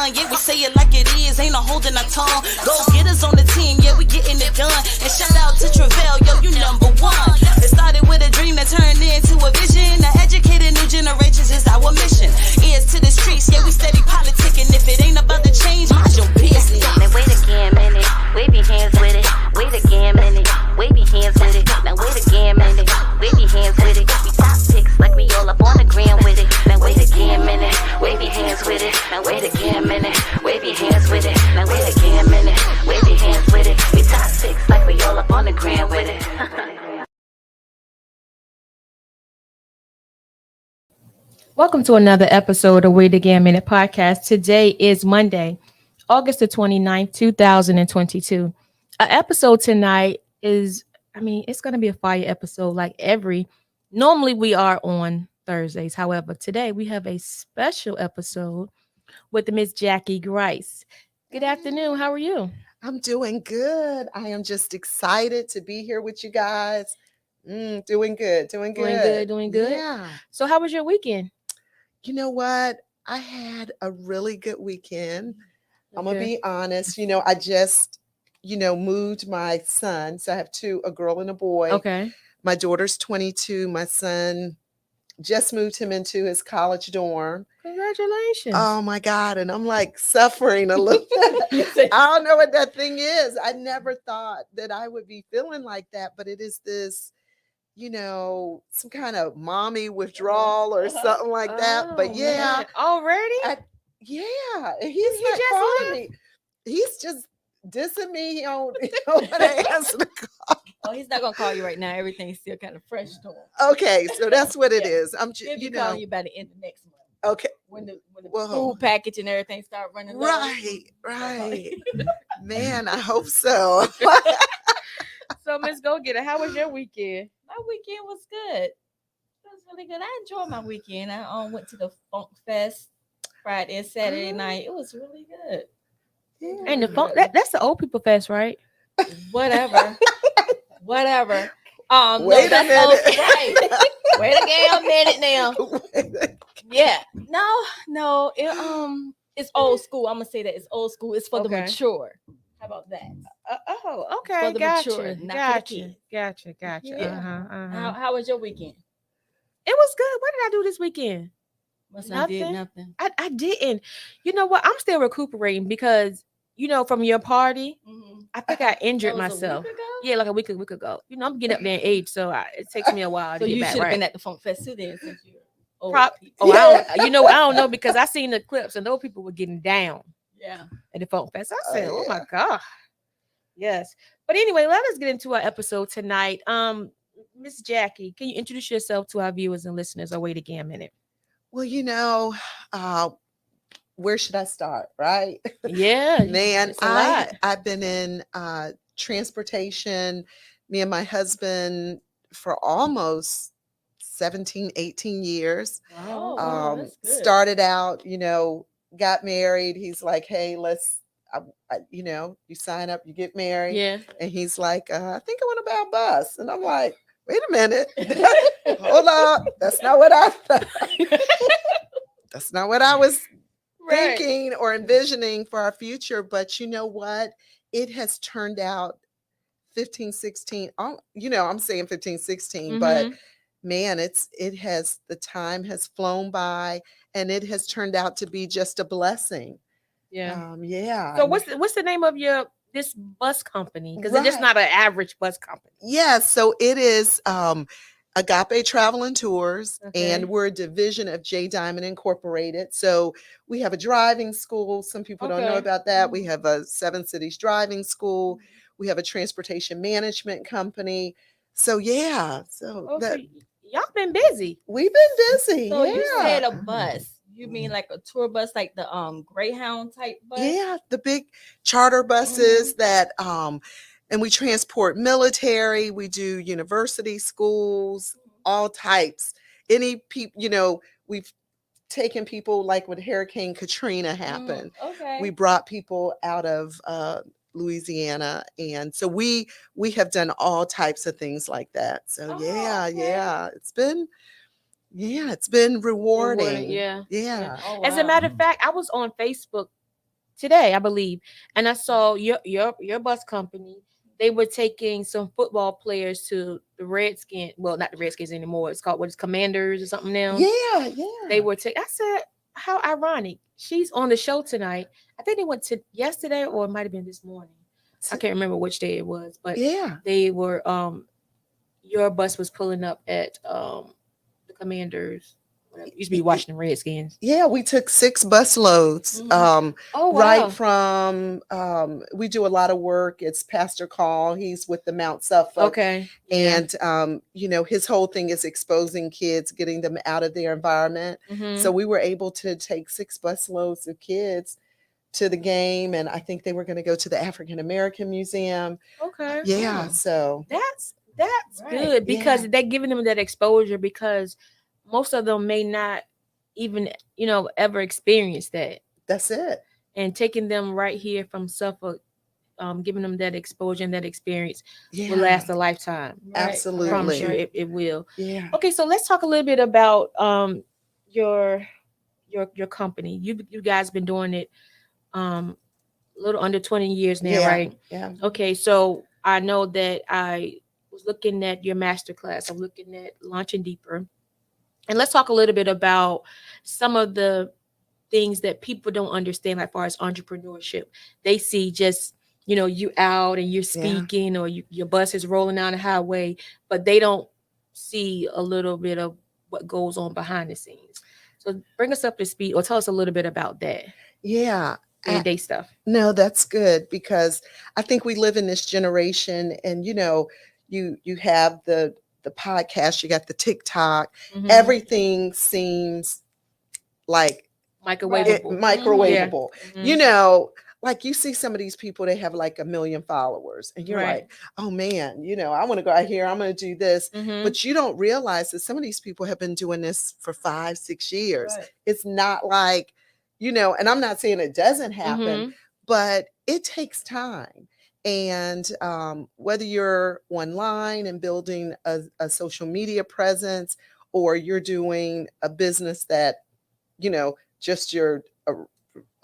done. Yeah, we say it like it is, ain't no holding our tongue. Go get us on the team, yeah, we getting it done. And shout out to Travell, yo, you number one. It started with a dream that turned into a vision. To educate new generations is our mission. Ears to the streets, yeah, we steady politicking. If it ain't about to change, mind your business. Now wait again, minute. Wave your hands with it. Wait again, minute. Wave your hands with it. Now wait again, minute. Wave your hands with it. We top picks like we all up on the gram with it. Now wait again, minute. Wave your hands with it. Now wait again, minute. Wave your hands with it. Now wait again, minute. Wave your hands with it. We top picks like we all up on the gram with it. Welcome to another episode of WAGM Minute Podcast. Today is Monday, August the 29th, 2022. Our episode tonight is, it's going to be a fire episode normally we are on Thursdays. However, today we have a special episode with Miss Jackie Grice. Good afternoon. How are you? I'm doing good. I am just excited to be here with you guys. Doing good. Doing good. Yeah. So how was your weekend? You know what? I had a really good weekend. I'm going to be honest. I just, moved my son. So I have two, a girl and a boy. Okay. My daughter's 22. My son just moved him into his college dorm. Congratulations. Oh my God. And I'm like suffering a little bit. I don't know what that thing is. I never thought that I would be feeling like that, but it is this, some kind of mommy withdrawal or something like that. But yeah. Man. Already? He's not calling me. He's just dissing me. He don't want to answer the call. Oh, he's not gonna call you right now. Everything's still kind of fresh to him. Okay, so that's what it is. I'm just, He'll be calling you by the end of next month. Okay. When the food package and everything start running low. Right. Man, I hope so. So, Miss Go Getter, how was your weekend? My weekend was good. It was really good. I enjoyed my weekend. I went to the Funk Fest Friday and Saturday night. It was really good. Yeah. And the funk, that's the old people fest, right? Whatever. Wait no, a minute. Right. Wait a damn minute now. Yeah. No. It's old school. I'm gonna say that it's old school. It's for the mature. How about that? Okay. For the Gotcha. mature, not for the kids. Gotcha. Yeah. How was your weekend? It was good. What did I do this weekend? Nothing. I didn't. You know what? I'm still recuperating because, from your party, I think I injured myself. Yeah, like a week ago. I'm getting up there in age, so it takes me a while so to get you back should have right. been at the Funk Fest too then, since you're old. I don't know because I seen the clips and those people were getting down. Yeah. At the Funk Fest. I said, oh my God. Yes. But anyway, let us get into our episode tonight. Miss Jackie, can you introduce yourself to our viewers and listeners or wait again a minute? Well, where should I start? Right? Yeah. Man, I've been in transportation, me and my husband for almost 17, 18 years. Wow. That's good. Started out, got married. He's like, hey, you sign up, you get married. Yeah. And he's like, I think I want to buy a bus. And I'm like, wait a minute. Hold on. That's not what that's not what I was thinking or envisioning for our future. But you know what? It has turned out 15, 16. I'm saying 15, 16, but man, the time has flown by and it has turned out to be just a blessing. Yeah. Yeah. So what's the name of this bus company? Because it's just not an average bus company. Yeah. So it is Agape Travel and Tours, and we're a division of J Diamond Incorporated. So we have a driving school. Some people don't know about that. We have a 7 cities driving school. We have a transportation management company. So yeah. So y'all been busy. We've been busy. So you said a bus. You mean like a tour bus, like the Greyhound type bus? Yeah, the big charter buses that and we transport military, we do university schools, all types. Any people, we've taken people like when Hurricane Katrina happened. We brought people out of Louisiana, and so we have done all types of things like that. So it's been rewarding. Yeah. Yeah. Oh, As a matter of fact, I was on Facebook today, I believe. And I saw your bus company. They were taking some football players to the Redskins. Well, not the Redskins anymore. It's called what is Commanders or something now. Yeah, They yeah. were taking. I said, how ironic. She's on the show tonight. I think they went to yesterday or it might have been this morning. I can't remember which day it was, but Yeah. they were your bus was pulling up at the Commanders. Whatever. Used to be Washington Redskins. Yeah, we took 6 bus loads. Oh Right wow. from we do a lot of work. It's Pastor Call. He's with the Mount Suffolk. Okay. Yeah. And his whole thing is exposing kids, getting them out of their environment. So we were able to take 6 bus loads of kids to the game, and I think they were going to go to the African American Museum. Okay. Yeah, so That's Right. good because Yeah. they're giving them that exposure because most of them may not even, ever experience that. that's it. And taking them right here from Suffolk, giving them that exposure and that experience Yeah, will last a lifetime. Right. absolutely. Promise you it will. Yeah. Okay, so let's talk a little bit about your company. You guys been doing it a little under 20 years now, Yeah. right? Yeah. Okay, so I know that I was looking at your masterclass. I'm looking at Launching Deeper. And let's talk a little bit about some of the things that people don't understand as far as entrepreneurship. They see just, you out and you're speaking or your bus is rolling down the highway, but they don't see a little bit of what goes on behind the scenes. So bring us up to speed or tell us a little bit about that Yeah. day-to-day stuff. No, that's good because I think we live in this generation, and you have the podcast, you got the TikTok, Mhm. everything seems like Microwavable. microwavable. Mhm. Like you see some of these people, they have like 1 million followers, and you're Right. like, oh man, I want to go out here, I'm going to do this. Mhm. But you don't realize that some of these people have been doing this for 5-6 years. Right. It's not like, and I'm not saying it doesn't happen, Mhm. but it takes time. And whether you're online and building a social media presence, or you're doing a business that, just your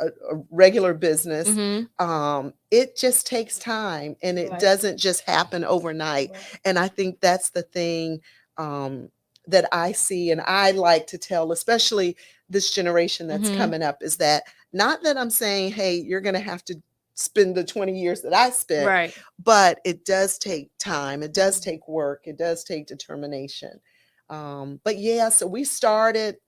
a regular business, Mhm. it just takes time, and it Right. doesn't just happen overnight. Right. And I think that's the thing that I see, and I like to tell, especially this generation that's Mhm. coming up, is that not that I'm saying, hey, you're going to have to spend the 20 years that I spent, Right. but it does take time. It does take work. It does take determination. But yeah, so we started,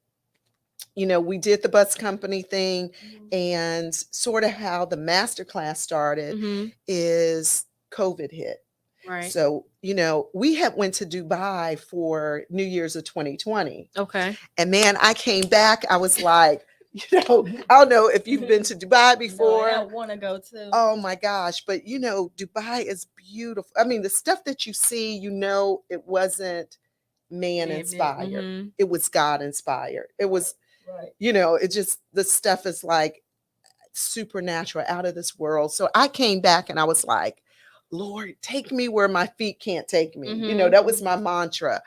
we did the bus company thing, and sort of how the masterclass started Mhm. is COVID hit. Right. So, we had went to Dubai for New Year's of 2020. Okay. And man, I came back, I was like, I don't know if you've been to Dubai before. No, I want to go too. Oh my gosh. But Dubai is beautiful. I mean, the stuff that you see, it wasn't man inspired. Mhm. It was God inspired. It was, Right. it just, the stuff is like supernatural, out of this world. So I came back and I was like, Lord, take me where my feet can't take me. Mhm. That was my mantra.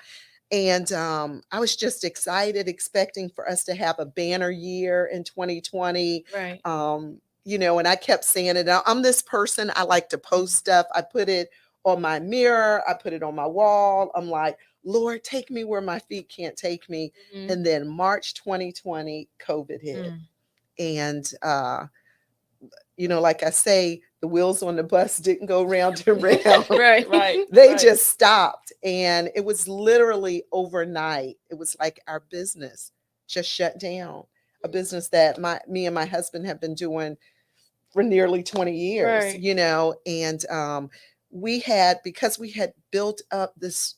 And I was just excited, expecting for us to have a banner year in 2020. Right. And I kept saying it. I'm this person, I like to post stuff. I put it on my mirror, I put it on my wall. I'm like, Lord, take me where my feet can't take me. Mhm. And then March 2020, COVID hit. And like I say, the wheels on the bus didn't go round and round. Right. They Right. just stopped. And it was literally overnight. It was like our business just shut down. A business that me and my husband have been doing for nearly 20 years, Right. and because we had built up this,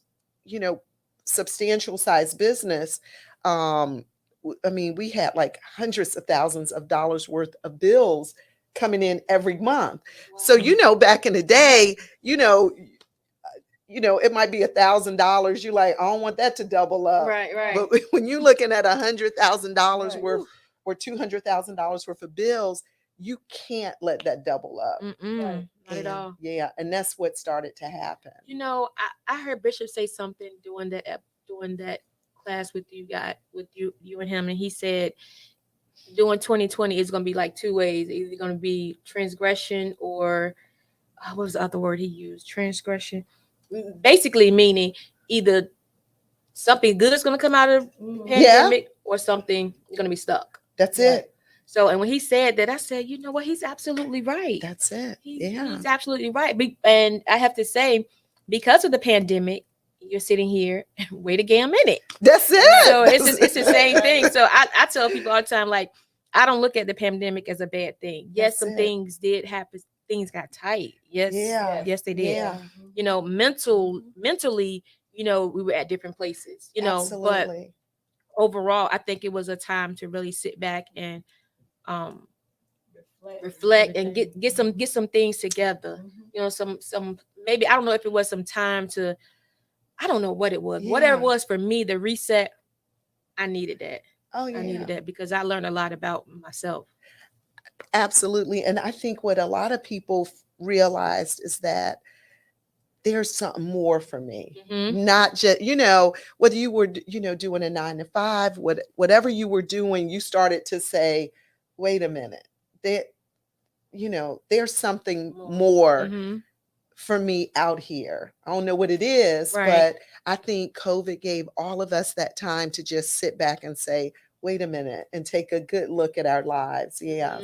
substantial size business. We had like hundreds of thousands of dollars worth of bills coming in every month. So, back in the day, it might be $1,000. You're like, I don't want that to double up. Right. But when you're looking at $100,000 Right. worth or $200,000 worth of bills, you can't let that double up. Mm-mm. Not at all. Yeah, and that's what started to happen. I heard Bishop say something during that class with you and him, and he said during 2020 it's going to be like two ways. Either going to be transgression or what was the other word he used? Transgression. Basically meaning either something good is going to come out of pandemic or something is going to be stuck. That's it. So, and when he said that, I said, you know what? He's absolutely right. That's it. He's absolutely right. And I have to say, because of the pandemic, you're sitting here. Wait a damn minute. That's it. So it's the same thing. So I tell people all the time, like, I don't look at the pandemic as a bad thing. Yes, some things did happen. Things got tight. Yes, yes, they did. Yeah. You know, mentally, you know, we were at different places. You know, Absolutely. but overall, I think it was a time to really sit back and reflect and get some things together. You know, some maybe, I don't know if it was some time to, I don't know what it was. Whatever it was for me, the reset, I needed that. Oh yeah. I needed that because I learned a lot about myself. Absolutely. And I think what a lot of people realized is that there's something more for me. Not just, you know, whether you were, you know, doing a 9 to 5, whatever you were doing, you started to say, wait a minute, there, you know, there's something more for me out here. I don't know what it is, but I think COVID gave all of us that time to just sit back and say, wait a minute, and take a good look at our lives. Yeah.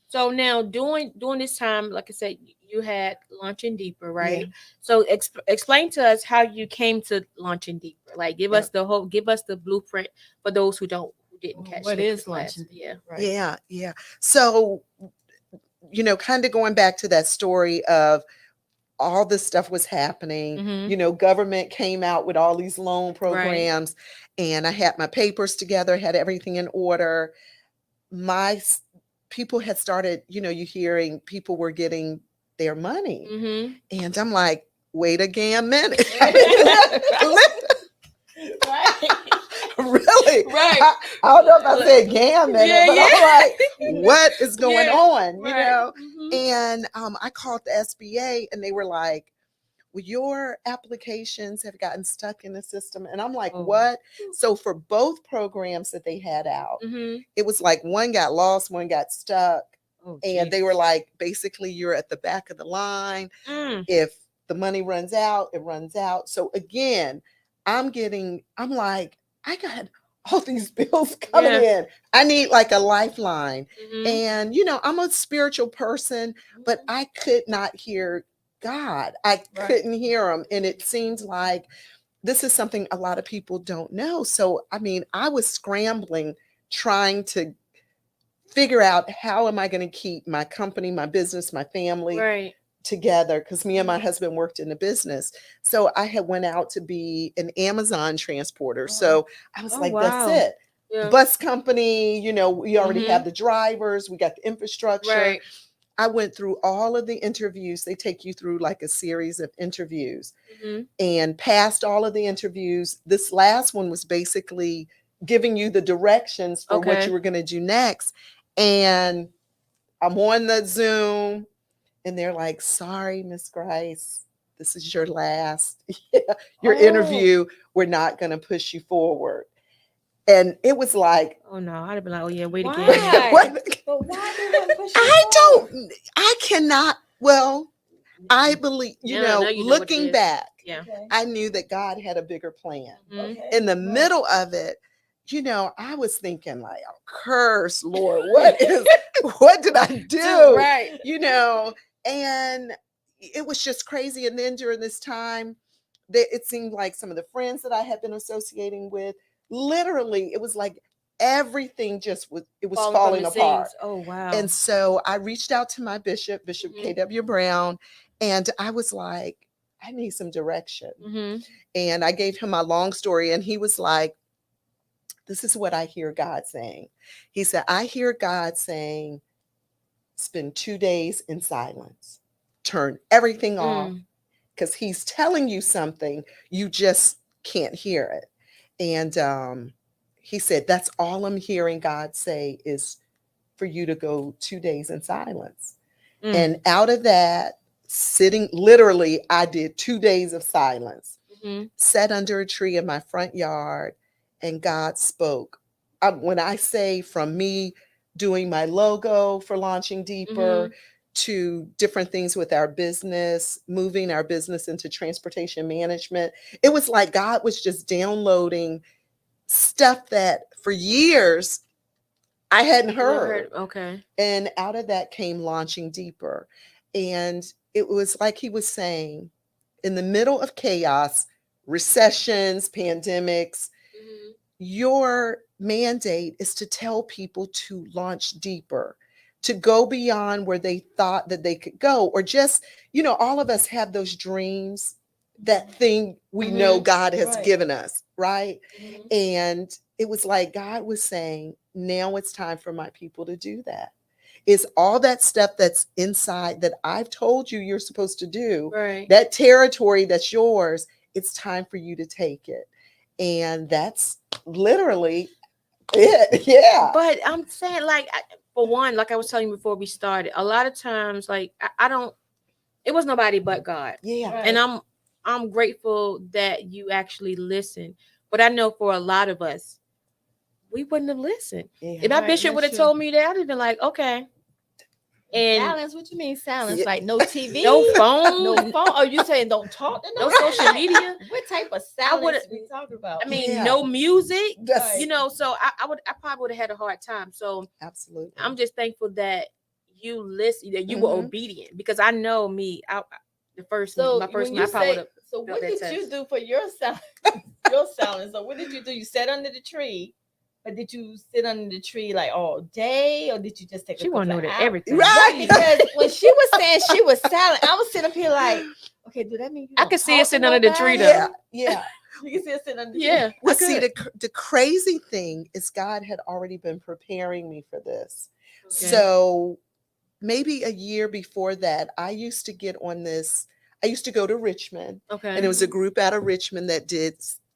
So now during this time, like I said, you had Launching Deeper, right? Yeah. So explain to us how you came to Launching Deeper. Like give us the blueprint for those who didn't catch what is Launching. Yeah. So, you know, kind of going back to that story of all this stuff was happening, you know, government came out with all these loan programs, and I had my papers together, had everything in order. My people had started, you know, you hearing people were getting their money. And I'm like, wait a damn minute. Really? Right. I don't know if I said damn minute, but I'm like, what is going on? You know? And I called the SBA and they were like, well, your applications have gotten stuck in the system. And I'm like, what? So for both programs that they had out, it was like one got lost, one got stuck. And they were like, basically, you're at the back of the line. If the money runs out, it runs out. So again, I'm like, I got all these bills coming in. I need like a lifeline. And, you know, I'm a spiritual person, but I could not hear God. I couldn't hear him. And it seems like this is something a lot of people don't know. So, I mean, I was scrambling, trying to figure out how am I going to keep my company, my business, my family together, because me and my husband worked in the business. So I had went out to be an Amazon transporter. So I was like, that's it. Yeah. Bus company, you know, we already have the drivers, we got the infrastructure. I went through all of the interviews. They take you through like a series of interviews and passed all of the interviews. This last one was basically giving you the directions for what you were going to do next. And I'm on the Zoom and they're like, sorry, Miss Grice, this is your last, interview. We're not going to push you forward. And it was like, oh no, I'd have been like, oh yeah, wait again. But why did they push you I cannot, well, I believe, you know looking back, I knew that God had a bigger plan. In the middle of it, you know, I was thinking like, oh, curse, Lord, what did I do? You know, and it was just crazy. And then during this time, it seemed like some of the friends that I had been associating with, literally, it was like everything just was falling apart. Oh, wow. And so I reached out to my Bishop K.W. Brown, and I was like, I need some direction. And I gave him my long story, and he was like, this is what I hear God saying. He said, I hear God saying, spend 2 days in silence, turn everything off, because he's telling you something, you just can't hear it. And he said, that's all I'm hearing God say is for you to go 2 days in silence. And out of that, sitting, literally, I did 2 days of silence, sat under a tree in my front yard, and God spoke when I say from me doing my logo for launching Deeper to different things with our business, moving our business into transportation management, it was like God was just downloading stuff that for years I hadn't heard. Okay. And out of that came launching Deeper. And it was like he was saying, in the middle of chaos, recessions, pandemics, your mandate is to tell people to launch deeper, to go beyond where they thought that they could go, or just, all of us have those dreams, that thing we know God has given us, right? And it was like God was saying, now it's time for my people to do that. Is all that stuff that's inside that I've told you you're supposed to do, that territory that's yours, it's time for you to take it. And that's literally it. Yeah. But I'm saying, like, for one, like I was telling you before we started, a lot of times, like, it was nobody but God. Yeah. And I'm grateful that you actually listened. But I know for a lot of us, we wouldn't have listened. Yeah. If my bishop would have told me that, I'd have been like, okay. And silence? What you mean silence? Like no TV, no phone, no phone? Are you saying don't talk to no social media? What type of silence we talking about? I mean, no music. So I probably would have had a hard time. So absolutely, I'm just thankful that you listened, that you were obedient, because I know me. I probably would have. So what did you do for your silence? So what did you do? You sat under the tree. Or did you sit under the tree like all day, or did you just take? She want to know that everything, right? Because when she was saying she was silent, I was sitting up here like, okay, do that mean I could see her sitting under the tree though? Yeah. You can see her sitting under the tree. Yeah. Well, see, the crazy thing is God had already been preparing me for this. Okay. So maybe a year before that, I used to get on this. I used to go to Richmond, and it was a group out of Richmond that did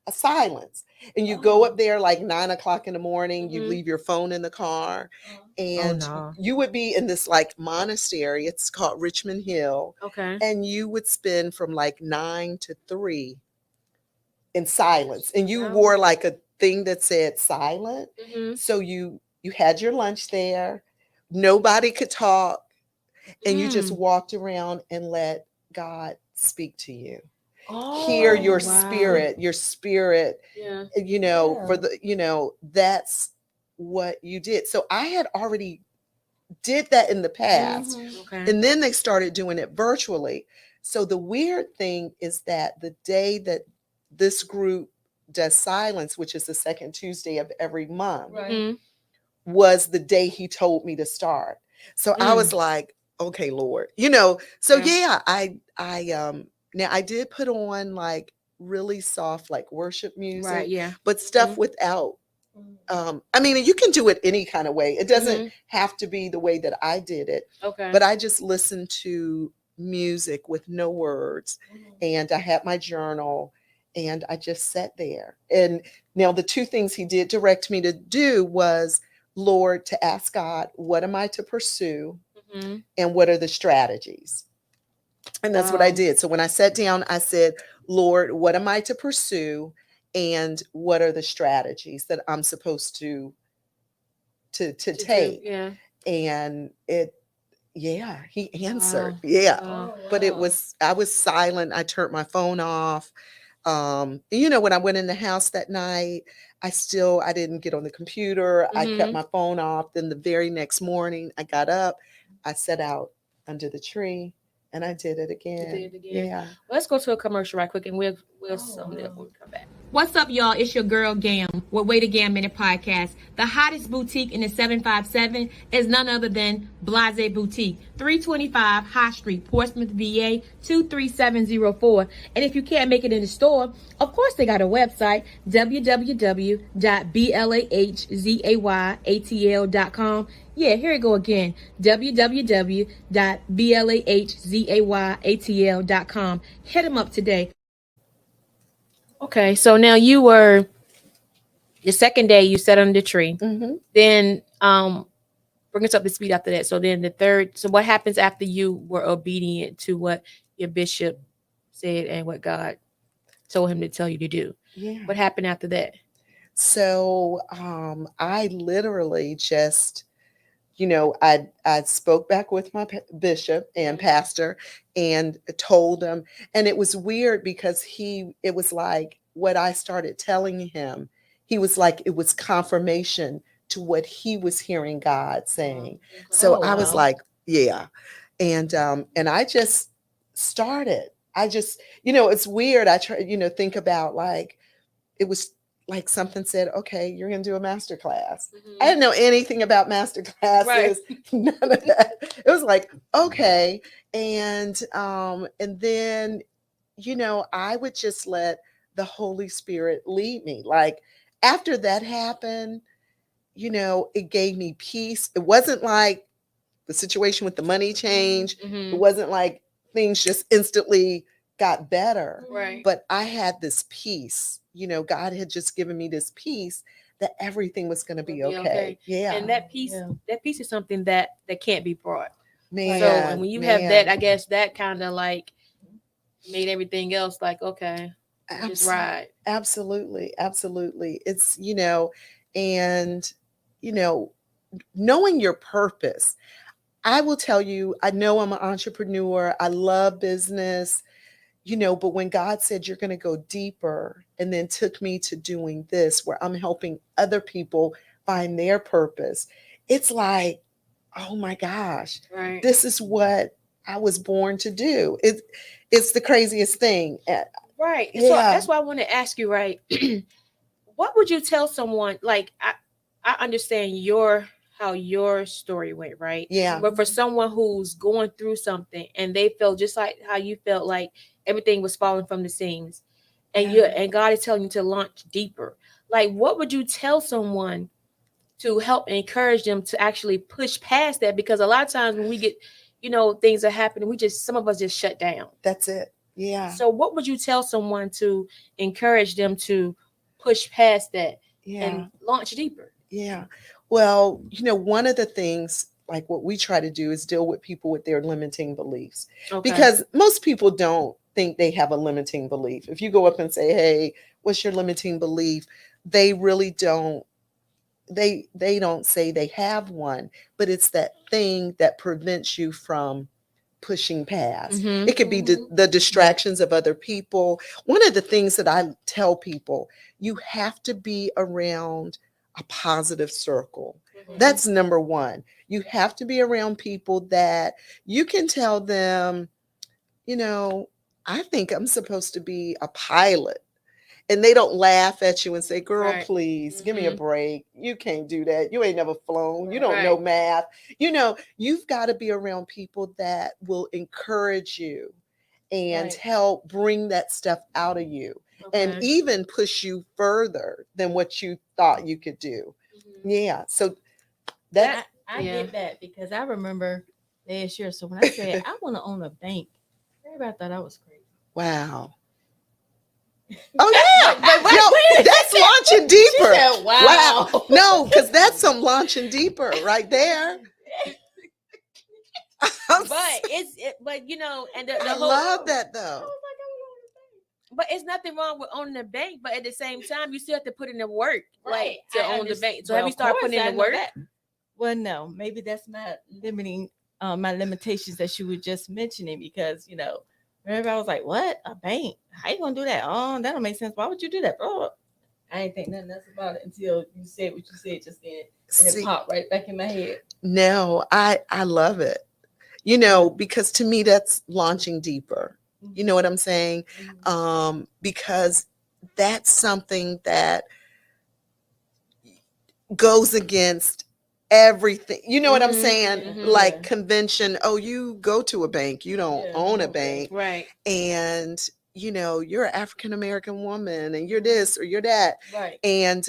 a silence. And you go up there like 9 o'clock in the morning, you leave your phone in the car, and you would be in this like monastery. It's called Richmond Hill. Okay. And you would spend from like 9 to 3 in silence. And you wore like a thing that said silent. So you had your lunch there. Nobody could talk. And you just walked around and let God speak to you. Hear your spirit, for the, that's what you did. So I had already did that in the past. And then they started doing it virtually. So the weird thing is that the day that this group does silence, which is the second Tuesday of every month, was the day he told me to start. So I was like, okay, Lord, now I did put on like really soft, like worship music, but stuff without, I mean, you can do it any kind of way. It doesn't have to be the way that I did it. But I just listened to music with no words, and I had my journal, and I just sat there. And now the two things he did direct me to do was, Lord, to ask God, what am I to pursue? And what are the strategies? And that's what I did. So when I sat down, I said, Lord, what am I to pursue? And what are the strategies that I'm supposed to take? And he answered. But I was silent. I turned my phone off. When I went in the house that night, I didn't get on the computer. I kept my phone off. Then the very next morning, I got up, I sat out under the tree, and I did it again. Yeah. Let's go to a commercial right quick, and we'll sum it up when we come back. What's up, y'all? It's your girl Gam with WAGM Minute Podcast. The hottest boutique in the 757 is none other than Blase Boutique, 325 High Street, Portsmouth, VA 23704. And if you can't make it in the store, of course they got a website, www.blahzayatl.com. Yeah, here we go again, www.blahzayatl.com. Hit them up today. Okay, so now the second day you sat under the tree. Then bring us up to speed after that. So then the third, so what happens after you were obedient to what your bishop said and what God told him to tell you to do? What happened after that? So I literally just, I spoke back with my bishop and pastor and told him. And it was weird because it was like what I started telling him, he was like, it was confirmation to what he was hearing God saying. So I was like, yeah. And I just started. I just, it's weird. I try, think about like, it was like something said, okay, you're going to do a master class. I didn't know anything about master classes, Right. none of that. It was like, okay. And then, I would just let the Holy Spirit lead me. Like after that happened, it gave me peace. It wasn't like the situation with the money changed. It wasn't like things just instantly got better. Right. But I had this peace. God had just given me this peace that everything was going to be okay. Yeah. And that peace is something that can't be brought. Man, so and when you have that, I guess that kind of like made everything else like, okay, just ride. Absolutely. It's, and, knowing your purpose. I will tell you, I know I'm an entrepreneur. I love business, but when God said you're going to go deeper and then took me to doing this where I'm helping other people find their purpose, it's like, oh my gosh, right. This is what I was born to do. It's the craziest thing. Right. Yeah. So that's why I want to ask you, right? What would you tell someone? Like, I understand how your story went, right? Yeah. But for someone who's going through something and they felt just like how you felt, like everything was falling from the seams, and God is telling you to launch deeper. Like, what would you tell someone to help encourage them to actually push past that? Because a lot of times when we get, things are happening, some of us just shut down. That's it. Yeah. So what would you tell someone to encourage them to push past that and launch deeper? Yeah. Well, one of the things like what we try to do is deal with people with their limiting beliefs, because most people don't think they have a limiting belief. If you go up and say, hey, what's your limiting belief? They really don't. They don't say they have one, but it's that thing that prevents you from pushing past. It could be the distractions of other people. One of the things that I tell people, you have to be around a positive circle. That's number one. You have to be around people that you can tell them, I think I'm supposed to be a pilot. And they don't laugh at you and say, girl, please give me a break. You can't do that. You ain't never flown. You don't know math. You've got to be around people that will encourage you and help bring that stuff out of you and even push you further than what you thought you could do. Yeah. So that I get that, because I remember last year. So when I said I want to own a bank, everybody thought I was crazy. Wow. Oh yeah, that's launching deeper. Said, wow. No, because that's some launching deeper right there. But and the I whole, love that though. But it's nothing wrong with owning a bank, but at the same time, you still have to put in the work, like to own the bank. So have you started putting in the work? Well, no, maybe that's my limitations that you were just mentioning, because everybody was like, what? A bank? How you gonna do that? Oh, that don't make sense. Why would you do that? Oh, I ain't think nothing else about it until you said what you said just then. And it popped right back in my head. No, I love it. Because to me that's launching deeper. You know what I'm saying? Because that's something that goes against everything. You know what I'm saying? Like convention. Oh, you go to a bank. You don't own a bank. Right. And, you're an African-American woman and you're this or you're that. Right. And,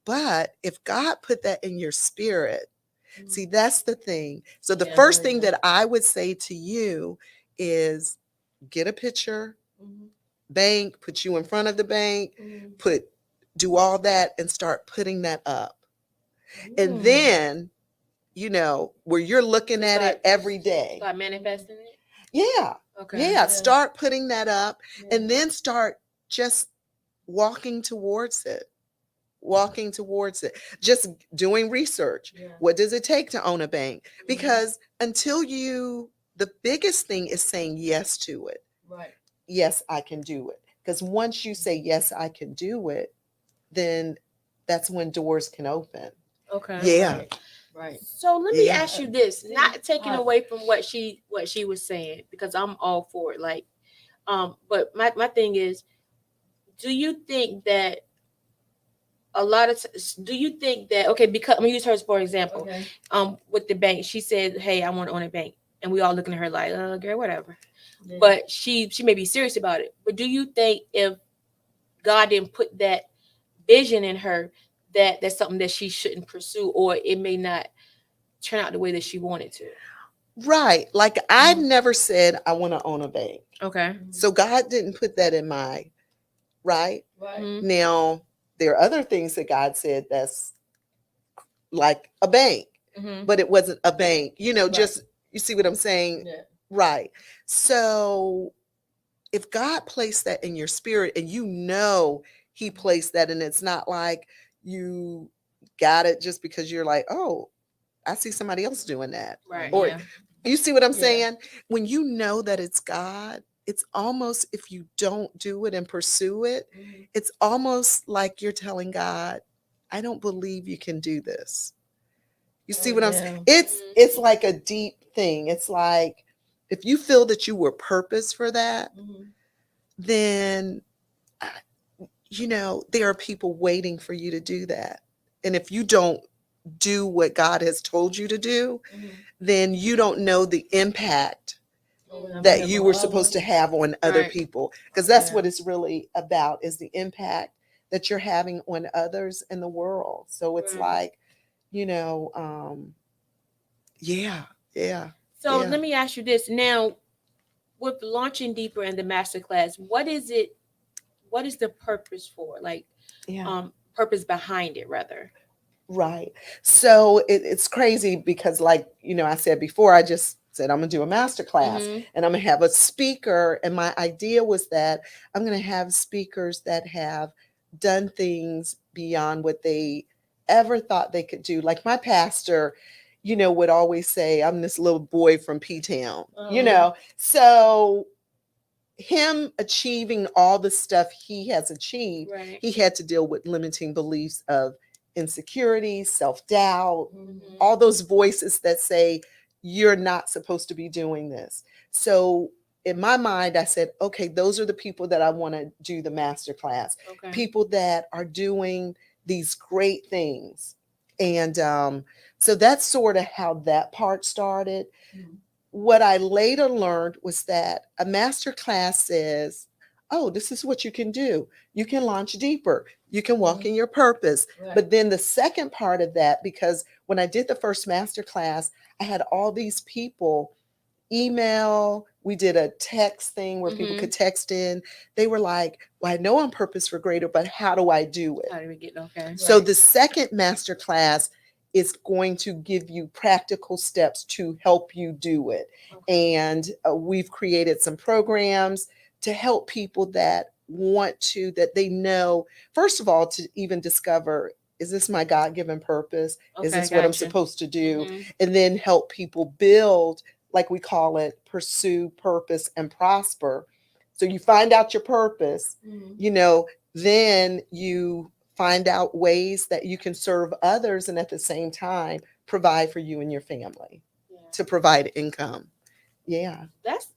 but if God put that in your spirit, see, that's the thing. So the first thing that I would say to you is get a picture, bank, put you in front of the bank, do all that and start putting that up. And then, where you're looking at it every day. Start manifesting it? Yeah. Okay. Yeah. Start putting that up and then start just walking towards it. walking towards it, just doing research. Yeah. What does it take to own a bank? Mhm. Because the biggest thing is saying yes to it. Right. Yes, I can do it. Because once you say, yes, I can do it, then that's when doors can open. Okay. Yeah. Right. So let me Yeah. ask you this, not taking Uh, away from what she was saying, because I'm all for it. Like, but my thing is, do you think that do you think that, okay, because I'm gonna use hers for example, Okay. with the bank, she said, hey, I want to own a bank, and we all looking at her like, girl, whatever. Yeah. But she may be serious about it. But do you think if God didn't put that vision in her, that that's something that she shouldn't pursue, or it may not turn out the way that she wanted to? Right. Like I never said I want to own a bank. Okay. So God didn't put that in my right. Right. Mhm. Now, there are other things that God said that's like a bank, Mhm. but it wasn't a bank. Right. Just you see what I'm saying? Yeah. Right. So if God placed that in your spirit and he placed that, and it's not like you got it just because you're like, oh, I see somebody else doing that. Right. Or Yeah. you see what I'm Yeah. saying? When you know that it's God, it's almost, if you don't do it and pursue it, Mhm. it's almost like you're telling God, I don't believe you can do this. You see what I'm saying? It's like a deep thing. It's like if you feel that you were purposed for that, Mhm. then there are people waiting for you to do that. And if you don't do what God has told you to do, Mhm. then you don't know the impact Mhm. that you were supposed to have on other Right. people, because that's Yeah. what it's really about, is the impact that you're having on others in the world. So it's Right. like, yeah, yeah. So Yeah. let me ask you this now: with launching Deeper in the Masterclass, what is it? What is the purpose for? Like, Yeah. purpose behind it, rather. Right. So it's crazy because, like, I said before, I just said I'm going to do a master class Mhm. and I'm going to have a speaker. And my idea was that I'm going to have speakers that have done things beyond what they ever thought they could do. Like my pastor, would always say, I'm this little boy from P-Town, So him achieving all the stuff he has achieved, Right. he had to deal with limiting beliefs of insecurity, self-doubt, Mhm. all those voices that say you're not supposed to be doing this. So in my mind, I said, okay, those are the people that I want to do the master class. Okay. People that are doing these great things. And so that's sort of how that part started. Mhm. What I later learned was that a master class says, oh, this is what you can do. You can launch deeper. You can walk in your purpose. Right. But then the second part of that, because when I did the first master class, I had all these people email. We did a text thing where people could text in. They were like, well, I know I'm purpose for greater, but how do I do it? How do we get okay? So Right. the second master class is going to give you practical steps to help you do it. Okay. And we've created some programs to help people that that they know, first of all, to even discover, is this my God-given purpose? Is Okay, this what I'm gotcha. supposed to do? Mhm. And then help people build, like we call it, pursue, purpose, and prosper. So you find out your purpose, Mhm. then you find out ways that you can serve others and at the same time provide for you and your family, Yeah. to provide income. Yeah. That's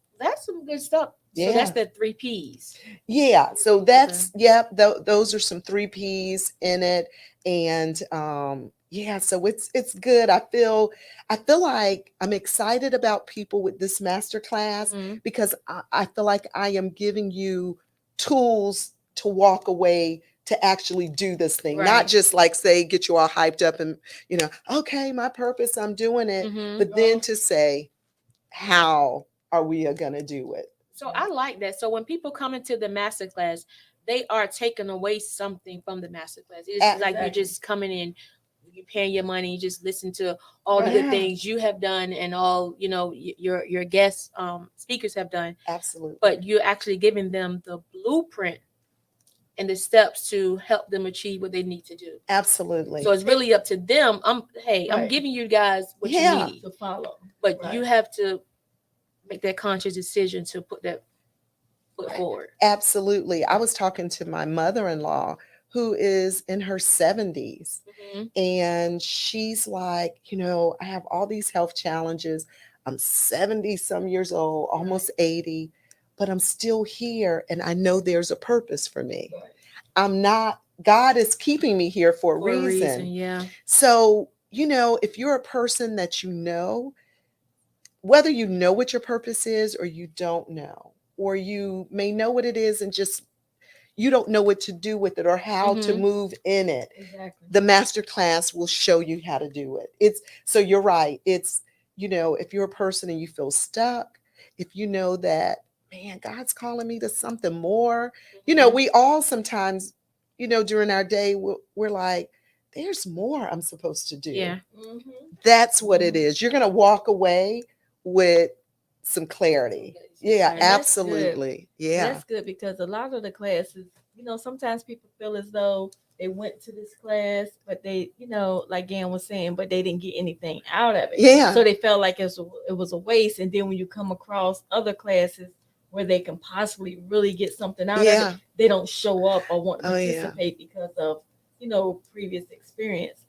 some good stuff. So that's Yeah. the 3 P's. Yeah. So that's, those are some 3 P's in it. And yeah, so it's good. I feel like I'm excited about people with this master class Mhm. because I feel like I am giving you tools to walk away to actually do this thing, not Right. just like say get you all hyped up and okay, my purpose, I'm doing it, Mhm. but then to say, how are we going to do it? So I like that. So when people come into the masterclass, they are taking away something from the masterclass. It's like you're Exactly. just coming in, you paying your money, you just listen to all the good Yeah. things you have done and all your guest speakers have done. Absolutely. But you're actually giving them the blueprint and the steps to help them achieve what they need to do. Absolutely. So it's really up to them. I'm Right. giving you guys what Yeah. you need, To follow. but Right. you have to make that conscious decision to put that foot Right. forward. Absolutely. I was talking to my mother-in-law who is in her 70s. And she's like, I have all these health challenges. I'm 70 some years old, almost 80, but I'm still here. And I know there's a purpose for me. Right. God is keeping me here for a For a reason. yeah. So, if you're a person that whether you know what your purpose is or you don't know, or you may know what it is and just you don't know what to do with it or how to move in it. Exactly. The masterclass will show you how to do it. So you're right. It's, if you're a person and you feel stuck, if you know that, man, God's calling me to something more, we all sometimes, during our day, we're like, there's more I'm supposed to do. Yeah. That's what it is. You're going to walk away with some clarity. Yeah, And that's absolutely. good. Yeah. That's good because a lot of the classes, sometimes people feel as though they went to this class, but they, like Gan was saying, but they didn't get anything out of it. Yeah. So they felt like it was a waste. And then when you come across other classes where they can possibly really get something out of it, they don't show up or want to participate because of, previous experience.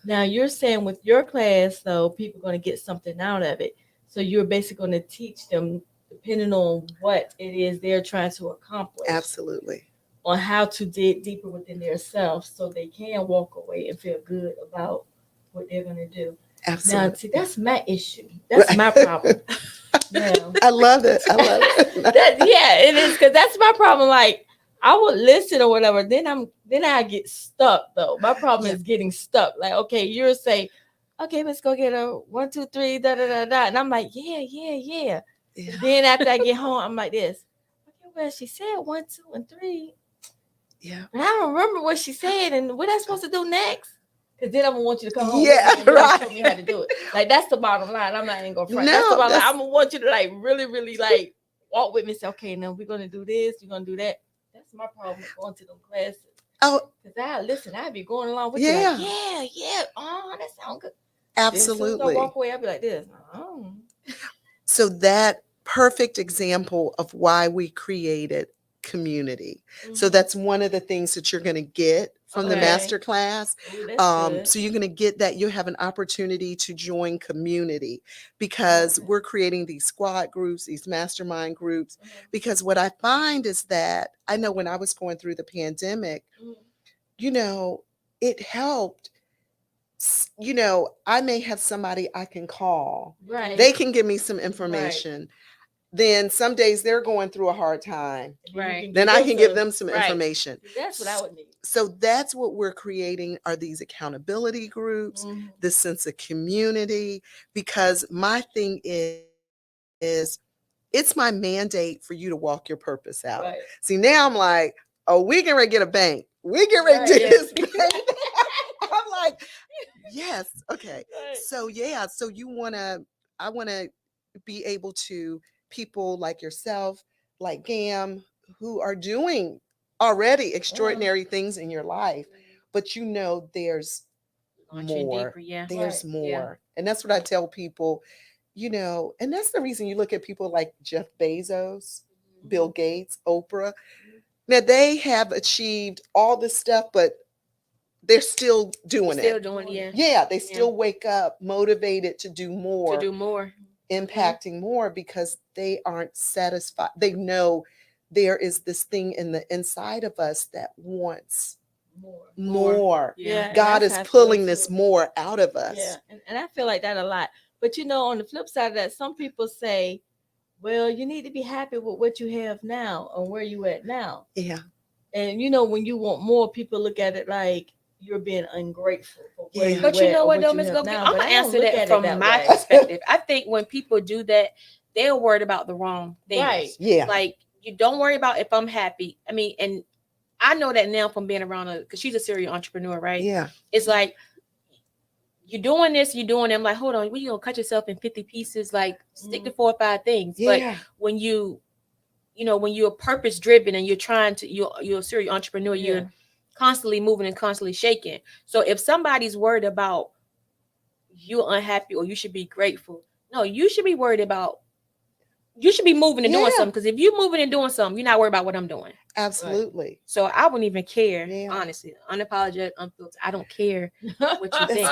Now you're saying with your class, though, people are going to get something out of it. So you're basically going to teach them, depending on what it is they're trying to accomplish. Absolutely. On how to dig deeper within themselves so they can walk away and feel good about what they're going to do. Absolutely. Now, see, that's my issue. That's my problem. Yeah. I love it. It is, because that's my problem. Like, I would listen or whatever. Then I get stuck, though. My problem is getting stuck. Like, okay, you're saying, okay, let's go get a 1, 2, 3, da da da da. And I'm like, yeah. Then after I get home, I'm like this. Okay, well, she said 1, 2, and 3. Yeah. And I don't remember what she said and what I'm supposed to do next. Because then I'm going to want you to come home. Yeah, right. Tell me how to do it. Like, that's the bottom line. I'm not even going to front. No, that's the bottom line. I'm going to want you to, like, really, really, like, walk with me and say, okay, now we're going to do this. You're going to do that. That's my problem with going to them classes. Oh. Because I'd be going along with you. Like, yeah. Oh, that sounds good. Absolutely. Then as soon as I walk away, I'll be like this. Oh. So that perfect example of why we created community. So that's one of the things that you're going to get from the masterclass. So you're going to get that. You have an opportunity to join community because we're creating these squad groups, these mastermind groups. Because what I find is that I know when I was going through the pandemic, it helped. I may have somebody I can call. Right. They can give me some information. Right. Then some days they're going through a hard time. Right. Then I can give them some information. That's what I would need. So that's what we're creating are these accountability groups, this sense of community, because my thing is it's my mandate for you to walk your purpose out. Right. See, now I'm like, oh, we can ready to get a bank. We get ready to do this bank. I'm like, yes. Okay. Right. So so I want to be able to people like yourself, like GAM, who are doing already extraordinary things in your life, but there's more. Deeper, there's more. Yeah. And that's what I tell people, and that's the reason you look at people like Jeff Bezos, Bill Gates, Oprah. Now they have achieved all this stuff, but they're still doing it. Yeah, they still wake up motivated to do more. Impacting more because they aren't satisfied. They know there is this thing in the inside of us that wants more. Yeah. God is pulling this more out of us. Yeah, and I feel like that a lot. But on the flip side of that, some people say, well, you need to be happy with what you have now or where you at now. Yeah. And when you want more, people look at it like you're being ungrateful. But you know what, though, Ms. Gopi? I'm going to answer that from my perspective. I think when people do that, they're worried about the wrong things. Right. Yeah. Like, you don't worry about if I'm happy. I mean, and I know that now from being around her, because she's a serial entrepreneur, right? Yeah. It's like, you're doing this, you're doing it. I'm like, hold on, you going to cut yourself in 50 pieces? Like, stick to 4 or 5 things. Yeah. But when you you know, when you're purpose driven and you're trying to, you're a serious entrepreneur, Yeah. you're constantly moving and constantly shaking. So if somebody's worried about you're unhappy or you should be grateful, no, you should be worried about, you should be moving and doing Yeah. something. Because if you're moving and doing something, you're not worried about what I'm doing. Absolutely. So I wouldn't even care, Yeah. honestly, unapologetic, unfiltered. I don't care what you think.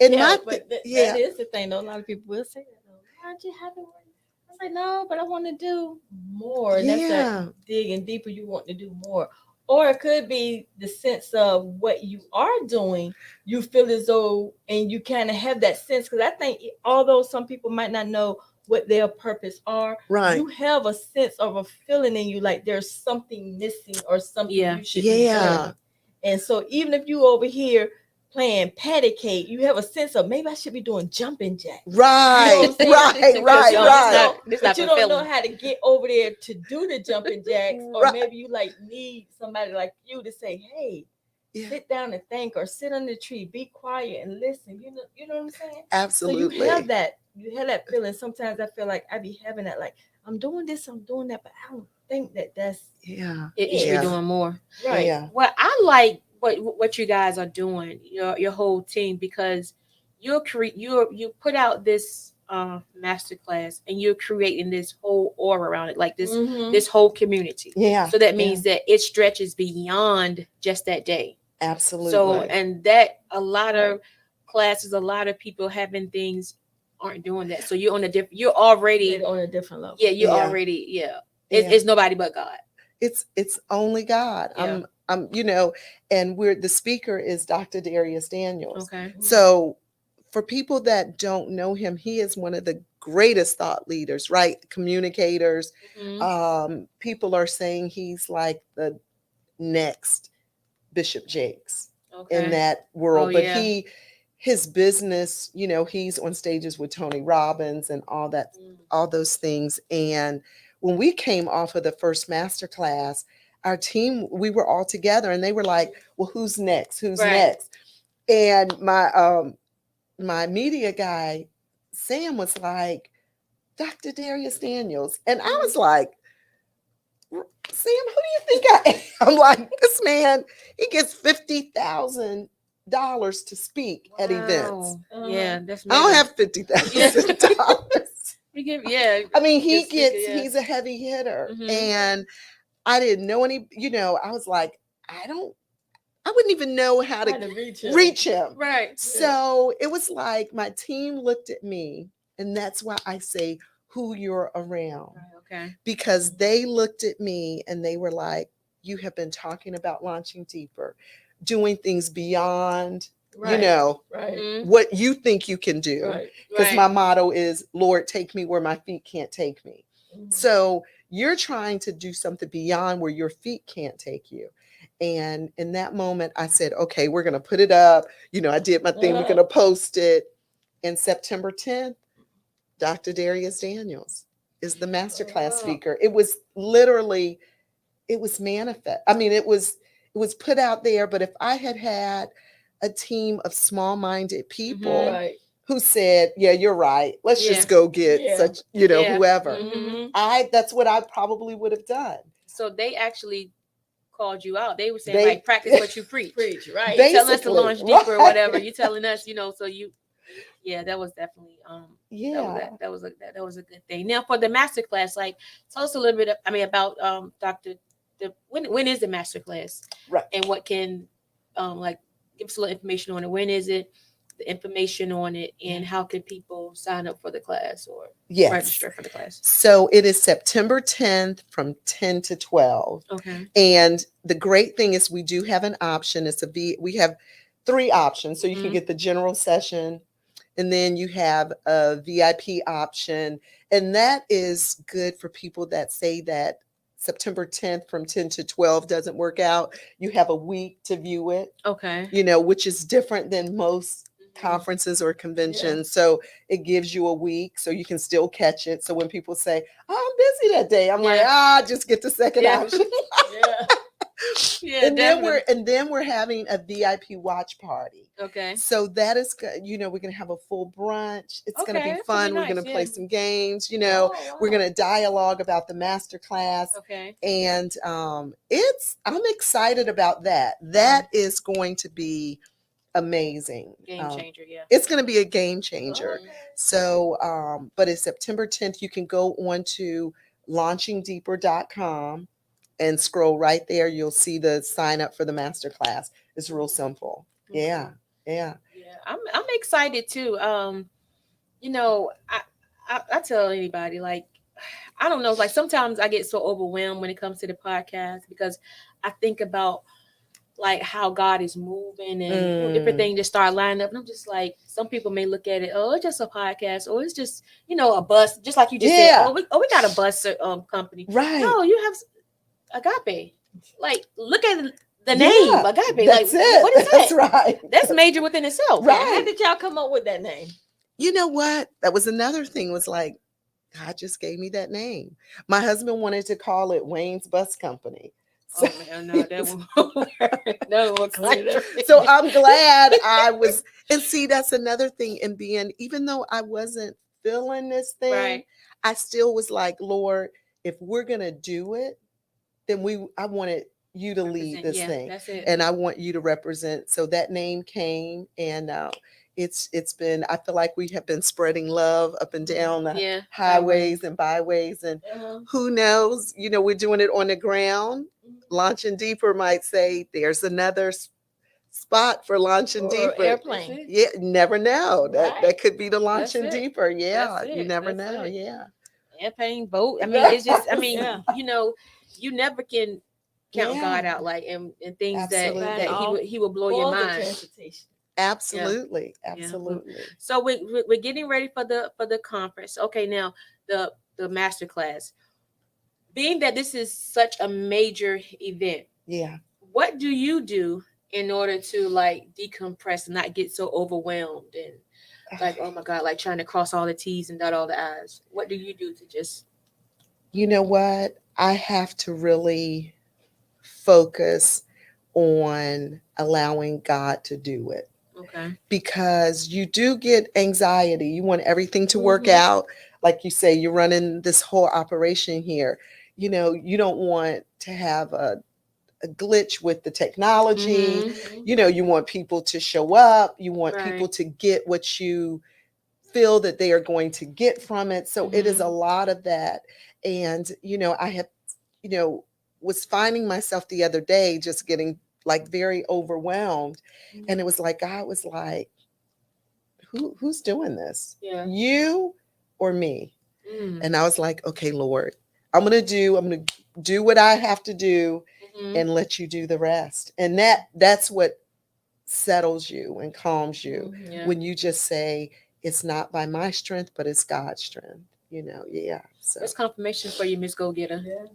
And Yeah, my but yeah. that is the thing, though. A lot of people will say that, though. Why aren't you happy? I was like, no, but I want to do more. And that's Yeah. that digging deeper. You want to do more. Or it could be the sense of what you are doing. You feel as though, and you kind of have that sense. Because I think, although some people might not know what their purpose are, Right. you have a sense of a feeling in you like there's something missing or something you should be Yeah. doing. And so even if you over here playing patty cake, you have a sense of maybe I should be doing jumping jacks. Right. You know what I'm saying? Right. But you don't know how to get over there to do the jumping jacks, or Right. maybe you like need somebody like you to say, hey, Yeah. sit down and think, or sit under the tree, be quiet and listen. You know what I'm saying? Absolutely. So you have that feeling. Sometimes I feel like I be having that, like I'm doing this, I'm doing that, but I don't think that's Yeah. You should be doing more. right. Yeah. Well, I like what you guys are doing, your whole team, because you put out this masterclass and you're creating this whole aura around it, like this Mhm. this whole community. Yeah. So that means that it stretches beyond just that day. Absolutely. So, and that a lot of classes, a lot of people having things aren't doing that. So you're on a different, you're already on a different level. Yeah, you're Yeah. already, Yeah. It's nobody but God. It's only God. Yeah. I'm and the speaker is Dr. Darius Daniels. Okay. So for people that don't know him, he is one of the greatest thought leaders, right? Communicators. Mhm. People are saying he's like the next Bishop Jakes in that world. Oh, But yeah. his business, he's on stages with Tony Robbins and all that, all those things. And when we came off of the first masterclass, our team, we were all together and they were like, well, who's next? Who's Right. next? And my media guy, Sam, was like, Dr. Darius Daniels. And I was like, Sam, who do you think I am? I'm like, this man, he gets $50,000 to speak at events. Yeah, that's I don't have $50,000. I mean, he's a heavy hitter. Mhm. And I didn't know any, I was like, I wouldn't even know how to reach him. Right. So it was like my team looked at me, and that's why I say who you're around. Okay. Because they looked at me and they were like, you have been talking about launching deeper, doing things beyond, Right. Mm-hmm. what you think you can do. Right. Because my motto is, Lord, take me where my feet can't take me. Mhm. So you're trying to do something beyond where your feet can't take you. And in that moment, I said, okay, we're going to put it up. I did my thing. We're going to post it. And September 10th, Dr. Darius Daniels is the masterclass speaker. It was literally, it was manifest. I mean, it was put out there. But if I had a team of small-minded people Right. who said, yeah, you're right, let's Yeah. just go get such, whoever. Mhm. That's what I probably would have done. So they actually called you out. They were saying, They- like, practice what you preach. Preach, right. They- You telling us to Basically, launch deeper or right. whatever. You telling us, so you, yeah, that was definitely Yeah. that was a good thing. Now for the masterclass, like, tell us a little bit about Dr. When is the masterclass? Right. And what can like give us a little information on it. When is it? The information on it, and how can people sign up for the class or Yes. register for the class? So it is September 10th from 10 to 12. Okay. And the great thing is we do have an option. We have 3 options. So you can Mhm. get the general session, and then you have a VIP option. And that is good for people that say that September 10th from 10 to 12 doesn't work out. You have a week to view it, Okay. which is different than most conferences or conventions. So it gives you a week so you can still catch it. So when people say, oh, I'm busy that day, I'm like, just get the second Yeah. option. Yeah. Yeah. And then we're having a VIP watch party. Okay. So that is good. You know, we're going to have a full brunch. It's going to Okay, be that's gonna be fun. We're going nice, to play yeah. some games. You know, Oh, we're wow. going to dialogue about the master class. Okay. And I'm excited about that. That is going to be amazing. Game changer, yeah. It's going to be a game changer. Okay. So, but it's September 10th. You can go on to launchingdeeper.com and scroll right there. You'll see the sign up for the master class. It's real simple. Yeah. Yeah. Yeah, I'm excited too. You know, I tell anybody, like, I don't know, like sometimes I get so overwhelmed when it comes to the podcast because I think about like how God is moving and you know, different things just start lining up. And I'm just like, some people may look at it, oh, it's just a podcast, or it's just, you know, a bus, just like you just said, oh, we got a bus company. Right. No, you have Agape. Like, look at the name Agape. That's like, it. what is That's that? right. That's major within itself. Right. How did y'all come up with that name? You know what? That was another thing, was like, God just gave me that name. My husband wanted to call it Wayne's Bus Company. So, Oh man, no, that won't so I'm glad I was, and see, that's another thing in being, even though I wasn't feeling this thing, Right. I still was like, Lord, if we're gonna do it, then I wanted you to lead this thing. That's it. And I want you to represent. So that name came, and it's been, I feel like we have been spreading love up and down the highways and byways, and who knows, you know, we're doing it on the ground. Launching Deeper might say there's another spot for Launching Deeper. Airplane. Yeah, never know. Right. That could be the Launching That's it. Deeper. Yeah, That's you it. never That's know. it. Yeah. Airplane, boat. I mean, it's just, I mean, Yeah. you know, you never can count God out, like, and things Absolutely. that he will blow your All the mind. transportation. Absolutely. Yeah. Absolutely. So we're getting ready for the conference. Okay, now the master class. Being that this is such a major event, Yeah. what do you do in order to like decompress and not get so overwhelmed and like, oh my God, like trying to cross all the T's and dot all the I's? What do you do to just? You know what? I have to really focus on allowing God to do it. Okay. Because you do get anxiety. You want everything to work out. Like you say, you're running this whole operation here. You know, you don't want to have a glitch with the technology. You know, you want people to show up. You want people to get what you feel that they are going to get from it. So it is a lot of that. And, you know, I have, you know, was finding myself the other day just getting like very overwhelmed. And it was like, God was like, who's doing this? Yeah. You or me? And I was like, okay, Lord, I'm going to do what I have to do and let you do the rest. And that's what settles you and calms you when you just say, it's not by my strength, but it's God's strength, you know? Yeah. So That's confirmation for you, Miss Go Getter. Yeah.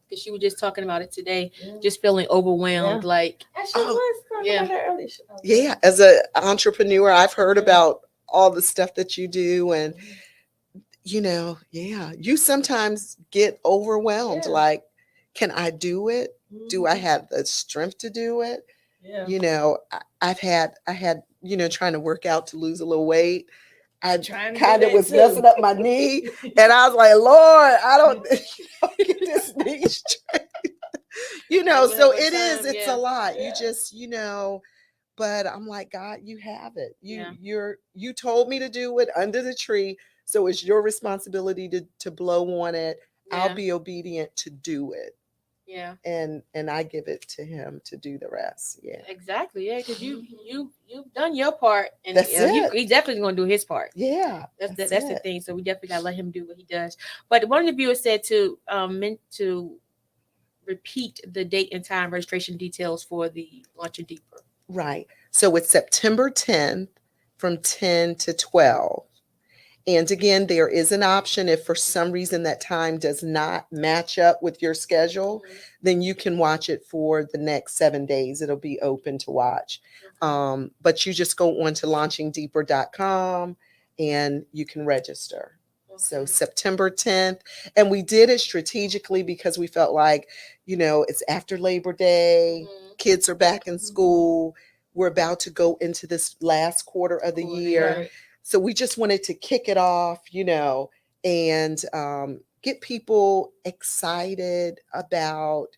Because she was just talking about it today, just feeling overwhelmed. Like, And she was talking about her earlier. yeah, as an entrepreneur, I've heard about all the stuff that you do, and you know, you sometimes get overwhelmed. Like, can I do it? Do I have the strength to do it? Yeah. You know, I had, you know, trying to work out to lose a little weight. I kind of was messing up my knee, and I was like, Lord, I don't get this knee straight. You know, so it's a lot. You just, you know, but I'm like, God, you have it. You told me to do it under the tree. So it's your responsibility to blow on it. I'll be obedient to do it. Yeah. And I give it to him to do the rest. Yeah. Exactly. Yeah, because you've done your part, and That's it. He's definitely going to do his part. Yeah. That's the thing. So we definitely got to let him do what he does. But one of the viewers said to repeat the date and time registration details for the Launching Deeper. Right. So it's September 10th from 10 to 12. And again, there is an option if for some reason that time does not match up with your schedule, then you can watch it for the next 7 days. It'll be open to watch. But you just go on to launchingdeeper.com and you can register. So September 10th. And we did it strategically because we felt like, you know, it's after Labor Day, kids are back in school. we're about to go into this last quarter of the year. Right. So we just wanted to kick it off, and get people excited about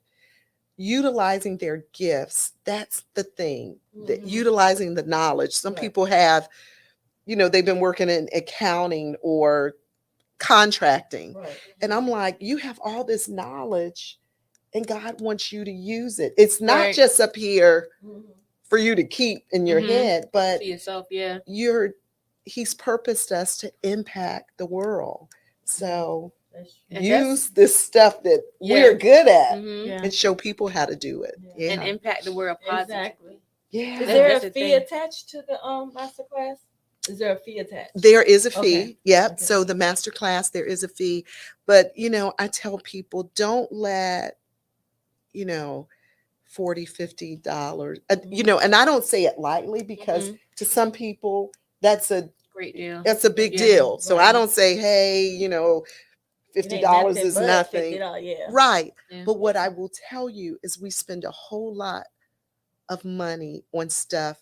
utilizing their gifts. That's the thing, that utilizing the knowledge. Some Right. people have, they've been working in accounting or contracting. Right. And I'm like, you have all this knowledge and God wants you to use it. It's not Right. just up here Mhm. for you to keep in your Mhm. head, but To yourself, yeah. he's purposed us to impact the world. So That's true. And that's- use this stuff that Yeah. we're good at Mhm. Yeah. and show people how to do it. Yeah. And Yeah. impact the world positively. Exactly. Yeah. Is there That's a the fee thing. attached to the masterclass? Is there a fee attached? There is a fee. Okay. Yep. Okay. So the master class, there is a fee. But, I tell people, don't let, $40, $50, and I don't say it lightly because Mhm. to some people, that's a Great deal. big Yeah. deal. So I Right. don't say, hey, It $50 ain't is but nothing. $50, yeah. Right. Yeah. But what I will tell you is we spend a whole lot of money on stuff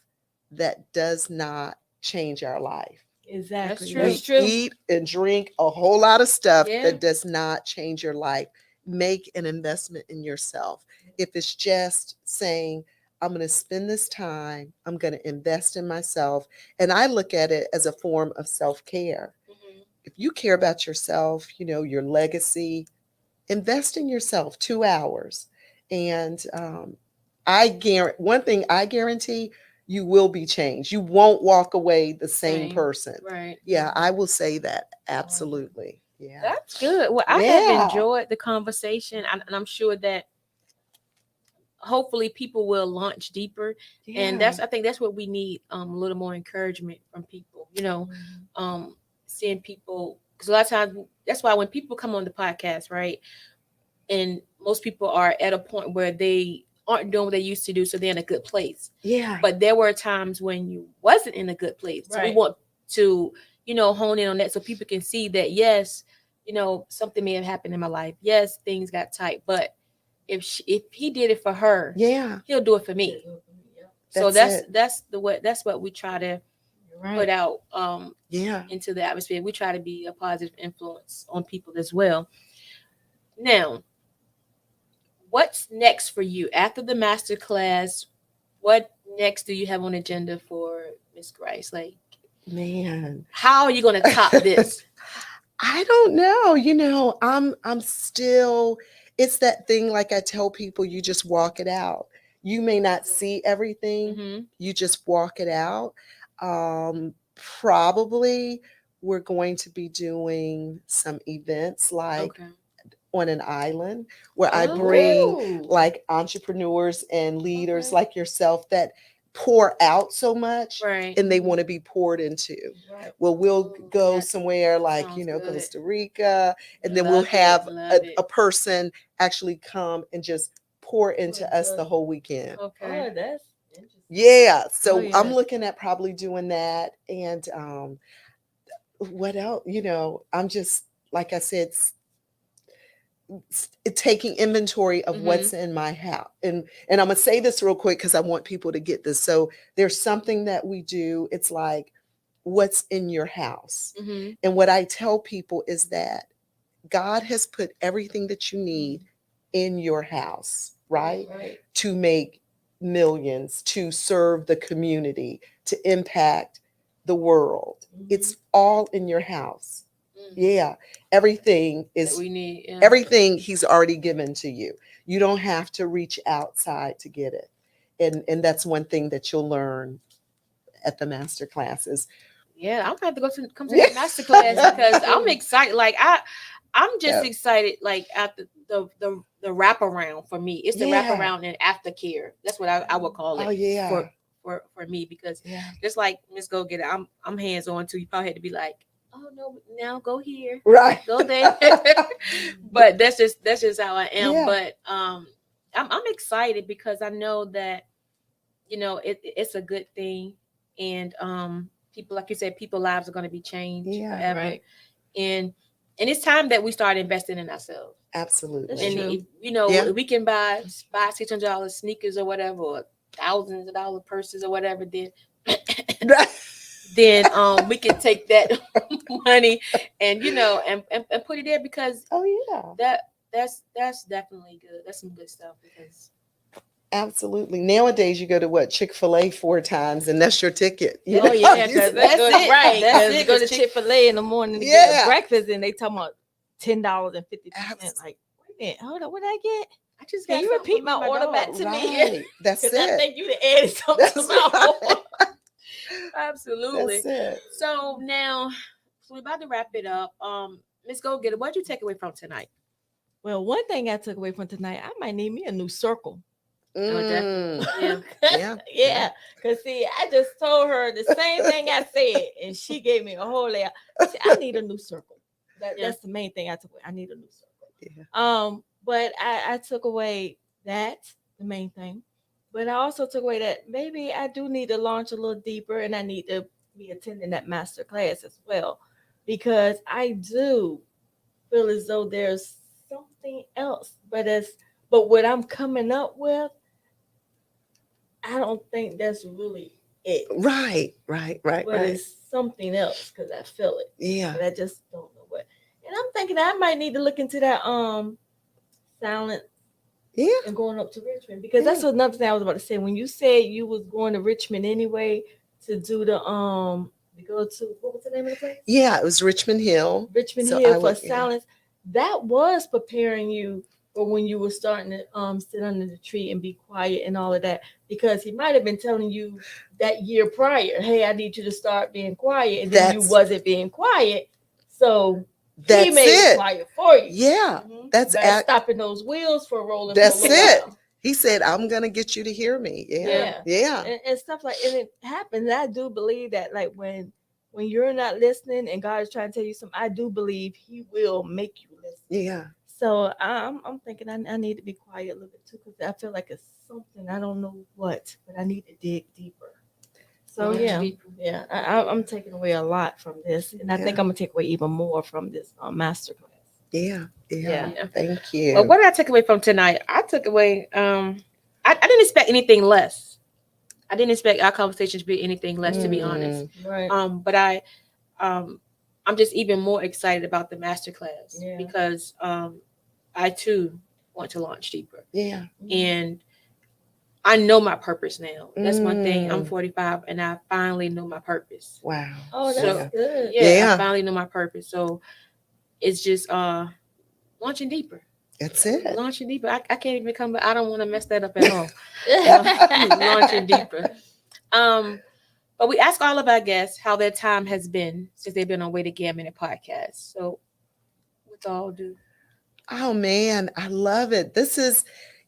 that does not change our life. Exactly. true. We That's true. eat and drink a whole lot of stuff Yeah. that does not change your life. Make an investment in yourself. If it's just saying, I'm going to spend this time, I'm going to invest in myself. And I look at it as a form of self-care. Mhm. If you care about yourself, your legacy, invest in yourself 2 hours. And one thing I guarantee, you will be changed. You won't walk away the same Same. person. Right. Yeah, I will say that. Absolutely. Yeah. That's good. Well, I Yeah. have enjoyed the conversation, and I'm sure that hopefully people will launch deeper. And I think that's what we need, a little more encouragement from people, seeing people, because a lot of times, that's why when people come on the podcast, right, and most people are at a point where they aren't doing what they used to do, so they're in a good place. Yeah. But there were times when you wasn't in a good place. So we Right. want to, hone in on that so people can see that, yes, something may have happened in my life. Yes, things got tight, but if he did it for her, Yeah. he'll do it for me. Yeah. So That's that's what we try to You're right. put out Yeah. into the atmosphere. We try to be a positive influence on people as well. Now, what's next for you after the master class? What next do you have on agenda for Miss Grice? Like, Man. how are you going to top this? I don't know. I'm still, it's that thing, like I tell people, you just walk it out. You may not see everything. Mhm. You just walk it out. Probably we're going to be doing some events like Okay. on an island where I Oh. bring Ooh. like entrepreneurs and leaders Okay. like yourself that pour out so much Right. and they want to be poured into. Right. Well, we'll Oh, go that somewhere like, sounds good. Costa Rica, and then Love we'll it, have love it. a person actually come and just pour into us into the us. whole weekend. Okay. Oh, that's interesting. Yeah. So Oh, yeah. I'm looking at probably doing that. And what else? I'm just, like I said, taking inventory of Mhm. what's in my house. And I'm going to say this real quick because I want people to get this. So there's something that we do. It's like, what's in your house? Mhm. And what I tell people is that God has put everything that you need in your house, right? Right. To make millions, to serve the community, to impact the world. It's all in your house. Mhm. Yeah. Everything That is we need. Yeah. everything he's already given to you. You don't have to reach outside to get it. And that's one thing that you'll learn at the master classes. Yeah, I'm gonna have to come to Yeah. the master class because I'm excited. Like I'm just Yeah. excited. Like after the wraparound for me, it's the Yeah. wraparound and aftercare. That's what I would call it. Oh yeah. For me, because Yeah. just like Miss Go Get It, I'm hands on too. You probably had to be like, oh no, now go here, Right. go there. But that's just how I am. Yeah. But I'm excited because I know that it's a good thing, and people, like you said, people lives are going to be changed Yeah, forever. right. And it's time that we start investing in ourselves. Absolutely. That's And true. if, Yeah. we can buy $600 sneakers or whatever, or thousands of dollar purses or whatever, then we can take that money and and put it there, because Oh yeah. that's definitely good. That's some good stuff, because Absolutely. Nowadays, you go to what, Chick-fil-A 4 times, and that's your ticket. Oh yeah, because That's it. right. That's Because it, you go to 'cause Chick-fil-A in the morning to Yeah. get a breakfast, and they talking about $10.50. Abs- Like, wait a minute, hold on, what did I get? I just Can got you something repeat for my order dog. back to me? Right. That's Because I it. think you added something That's to my order. right. Absolutely. That's it. So now, we're about to wrap it up. Miss Go Getter, what did you take away from tonight? Well, one thing I took away from tonight, I might need me a new circle. definitely. Mm. Yeah. Yeah. Because, see, I just told her the same thing I said, and she gave me a whole layout. See, I need a new circle. Yeah. That's the main thing I took away. I need a new circle. Yeah. But I took away that, the main thing. But I also took away that maybe I do need to launch a little deeper, and I need to be attending that master class as well, because I do feel as though there's something else. But what I'm coming up with, I don't think that's really it. Right. But it's something else, because I feel it. Yeah. But I just don't know what. And I'm thinking I might need to look into that silent Yeah. and going up to Richmond, because that's another thing I was about to say. When you said you was going to Richmond anyway to do the to go to, what was the name of the place? Yeah. It was Richmond Hill. Richmond So Hill I for would- yeah. silence. That was preparing you for when you were starting to sit under the tree and be quiet and all of that, because he might have been telling you that year prior, hey, I need you to start being quiet, and then you That's- wasn't being quiet, so That's he made it it. quiet for you. Yeah. Mhm. That's By stopping those wheels for rolling. That's for a little it. while. He said, I'm gonna get you to hear me. Yeah. Yeah. And stuff like, and it happens. I do believe that, like, when you're not listening and God is trying to tell you something, I do believe He will make you listen. Yeah. So I'm thinking I need to be quiet a little bit too, because I feel like it's something, I don't know what, but I need to dig deeper. So yeah, I'm taking away a lot from this, and I think I'm gonna take away even more from this master class. Yeah. Yeah. Thank you. Well, what did I take away from tonight? I took away I didn't expect anything less. I didn't expect our conversations to be anything less, to be honest. Right. But I'm just even more excited about the masterclass, because I too want to launch deeper. Yeah. And I know my purpose now. That's one thing. I'm 45 and I finally know my purpose. Wow. Oh, that's good. Yeah, I finally know my purpose. So it's just launching deeper. That's it. Launching deeper. I can't even come back. I don't want to mess that up at all. Launching deeper. But we ask all of our guests how their time has been since they've been on WAGM podcast. So with all due. Oh man, I love it. This is,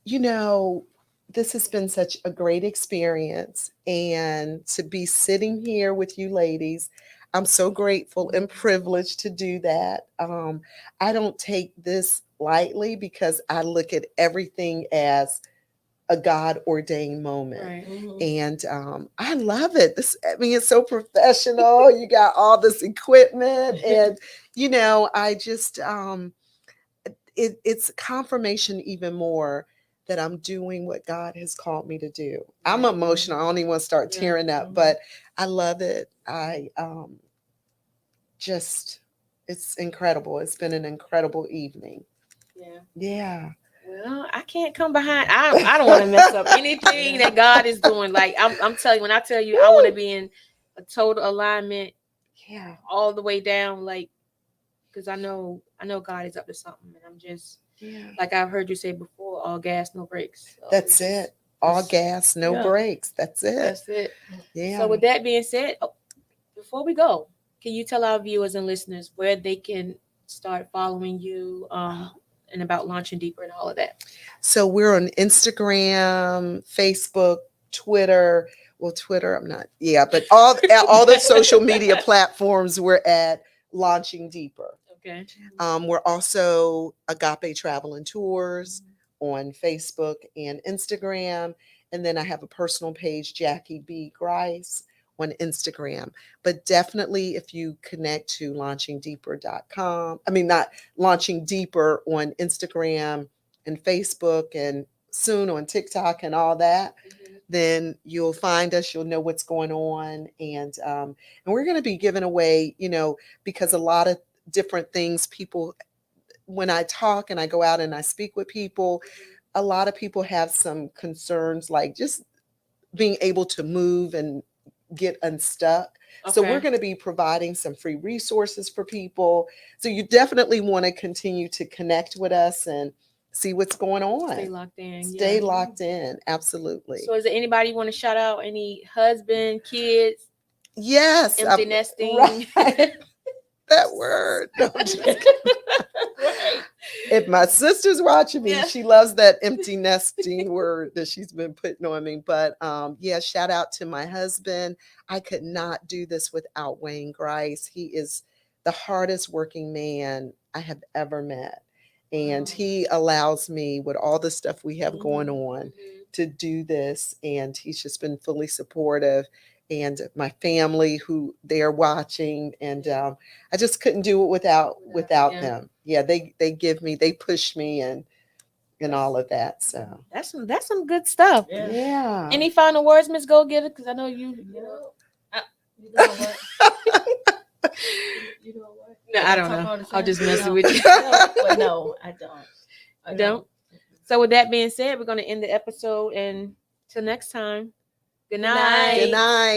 this has been such a great experience. And to be sitting here with you ladies, I'm so grateful and privileged to do that. I don't take this lightly, because I look at everything as a God ordained moment. Right. And I love it. It's so professional. You got all this equipment, and I just it's confirmation even more that I'm doing what God has called me to do. I'm emotional. I don't even want to start tearing up, but I love it. It's incredible. It's been an incredible evening. Yeah. Well, I can't come behind. I don't want to mess up anything that God is doing. Like I'm telling you, when I tell you, I want to be in a total alignment. Yeah. All the way down, like, because I know God is up to something, and I'm just like I've heard you say before, all gas, no brakes. So that's it. All gas, no brakes. That's it. That's it. Yeah. So with that being said, before we go, can you tell our viewers and listeners where they can start following you and about launching deeper and all of that? So we're on Instagram, Facebook, Twitter. Well, Twitter, I'm not. Yeah, but all the social media platforms we're at Launching Deeper. Okay. We're also Agape Travel and Tours on Facebook and Instagram. And then I have a personal page, Jackie B. Grice, on Instagram. But definitely if you connect to launchingdeeper.com, not Launching Deeper on Instagram and Facebook, and soon on TikTok and all that, then you'll find us. You'll know what's going on, and we're going to be giving away, because a lot of different things people, when I talk and I go out and I speak with people, a lot of people have some concerns, like just being able to move and get unstuck. So Okay. we're going to be providing some free resources for people. So you definitely want to continue to connect with us and see what's going on. Stay locked in. Stay yeah. locked in. Absolutely. So is there anybody you want to shout out? Any husband, kids, Yes. empty nesting? Right. That word. No, I'm just kidding. Right. If my sister's watching me, Yeah. she loves that empty nesting word that she's been putting on me. But yeah, shout out to my husband. I could not do this without Wayne Grice. He is the hardest working man I have ever met. And he allows me, with all the stuff we have going on, to do this. And he's just been fully supportive. And my family, who they're watching, and I just couldn't do it without Yeah. them. Yeah, they push me and all of that. So That's some good stuff. Yeah. yeah. Any final words, Miss Go Getter? Because I know you. You know what? You know what? No, I don't Talk know. all the I'll time. just mess No. with you. But no, I don't. You don't? So with that being said, we're going to end the episode, and till next time. Good night. Good night.